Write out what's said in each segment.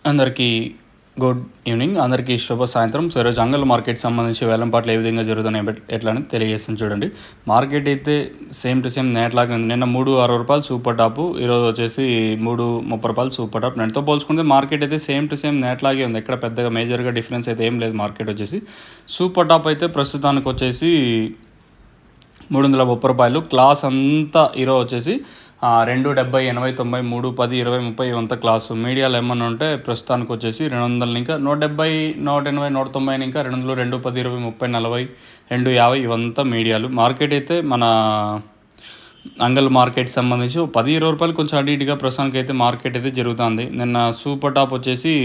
అందరికీ good evening. అందరికీ శుభ సాయంత్రం. సో ఈరోజు అంగల్ మార్కెట్ సంబంధించి వేలంపాట్లు ఏ విధంగా జరుగుతున్నాయి ఎట్లా అని తెలియజేస్తుంది చూడండి. మార్కెట్ అయితే సేమ్ టు సేమ్ నేట్లాగే ఉంది. నిన్న రూ. 3.60 సూపర్ టాపు, ఈరోజు వచ్చేసి రూ. 3.30 సూపర్ టాప్. నిన్నతో పోల్చుకుంటే మార్కెట్ అయితే సేమ్ టు సేమ్ నేట్లాగే ఉంది. ఎక్కడ పెద్దగా మేజర్గా డిఫరెన్స్ అయితే ఏం లేదు. మార్కెట్ వచ్చేసి సూపర్ టాప్ అయితే ప్రస్తుతానికి వచ్చేసి రూ. 330. క్లాస్ అంతా ఈరోజు వచ్చేసి 270, 80, 90, 3, 10, 20, 30 ఇవంతా క్లాసు. మీడియాలో ఏమన్నా ఉంటే ప్రస్తుతానికి వచ్చేసి 200 ఇంకా 170, 180, 190 ఇంకా 200, 2, 10, 20, 30, 40, 250 ఇవంతా మీడియాలు. మార్కెట్ అయితే మన అంగల్ మార్కెట్ సంబంధించి రూ. 10, 20 కొంచెం అటు ఇటుగా ప్రస్తుతానికి అయితే మార్కెట్ అయితే జరుగుతుంది. నిన్న సూపర్ టాప్ వచ్చేసి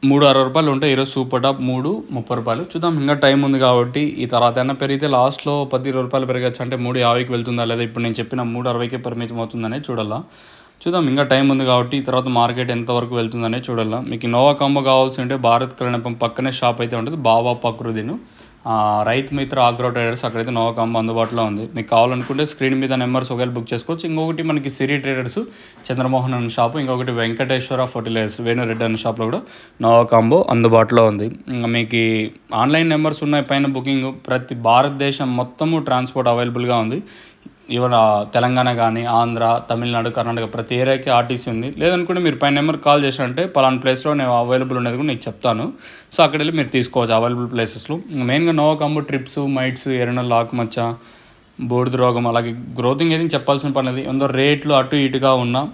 రూ. 3.60 ఉంటే ఈరోజు సూపర్ టాప్ రూ. 3.30. చూద్దాం, ఇంకా టైం ఉంది కాబట్టి ఈ తర్వాత అయినా పెరిగితే లాస్ట్లో రూ. 10, 20 పెరగచ్చు. అంటే 3.50కి వెళ్తుందా లేదా ఇప్పుడు నేను చెప్పిన 3.60కే పరిమితం అవుతుందనే చూడాలా. చూద్దాం, ఇంకా టైం ఉంది కాబట్టి ఈ తర్వాత మార్కెట్ ఎంతవరకు వెళ్తుందనే చూడాలా. మీకు నోవా కాంబో కావాల్సి ఉంటే భారత్ కళ్యాణం పక్కనే షాప్ అయితే ఉంటుంది, బాబా ప్రకృతిను రైతు మిత్ర ఆగ్రో ట్రేడర్స్, అక్కడైతే నోవా కాంబో అందుబాటులో ఉంది. మీకు కావాలనుకుంటే స్క్రీన్ మీద నెంబర్స్ ఒకవేళ బుక్ చేసుకోవచ్చు. ఇంకొకటి మనకి సిరి ట్రేడర్స్ చంద్రమోహన్ అనే షాపు, ఇంకొకటి వెంకటేశ్వర ఫర్టిలైజర్స్ వేణురెడ్డి అనే షాప్లో కూడా నోవా కాంబో అందుబాటులో ఉంది. ఇంకా మీకు ఆన్లైన్ నెంబర్స్ ఉన్నాయి పైన బుకింగ్. ప్రతి భారతదేశం మొత్తము ట్రాన్స్పోర్ట్ అవైలబుల్గా ఉంది. ఈవెన్ తెలంగాణ కానీ, ఆంధ్ర, తమిళనాడు, కర్ణాటక ప్రతి ఏరియాకి ఆర్టీసీ ఉంది. లేదనుకుంటే మీరు పైన నెంబర్ కాల్ చేసినంటే పలానా ప్లేస్లో నేను అవైలబుల్ ఉండేది కూడా నీకు చెప్తాను. సో అక్కడ వెళ్ళి మీరు తీసుకోవచ్చు అవైలబుల్ ప్లేసెస్లో. మెయిన్గా నోవా కాంబో ట్రిప్స్, మైట్స్, ఎర్రనల్ ఆకుమచ్చ, బూడిద రోగం, అలాగే గ్రోతింగ్ ఏది చెప్పాల్సిన పని లేదు. ఎంతో రేట్లు అటు ఇటుగా ఉన్న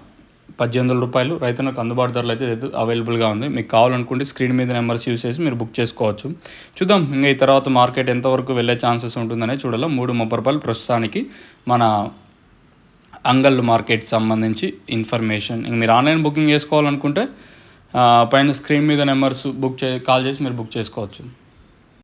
రూ. 18 రైతులకు అందుబాటు ధరలు అయితే అవైలబుల్గా ఉంది. మీకు కావాలనుకుంటే స్క్రీన్ మీద నెంబర్స్ యూస్ చేసి మీరు బుక్ చేసుకోవచ్చు. చూద్దాం, ఇంకా ఈ తర్వాత మార్కెట్ ఎంతవరకు వెళ్ళే ఛాన్సెస్ ఉంటుందనే చూడాలి. రూ. 3.30 ప్రస్తుతానికి మన అంగల్ మార్కెట్ సంబంధించి ఇన్ఫర్మేషన్. ఇంక మీరు ఆన్లైన్ బుకింగ్ చేసుకోవాలనుకుంటే పైన స్క్రీన్ మీద నెంబర్స్ కాల్ చేసి మీరు బుక్ చేసుకోవచ్చు.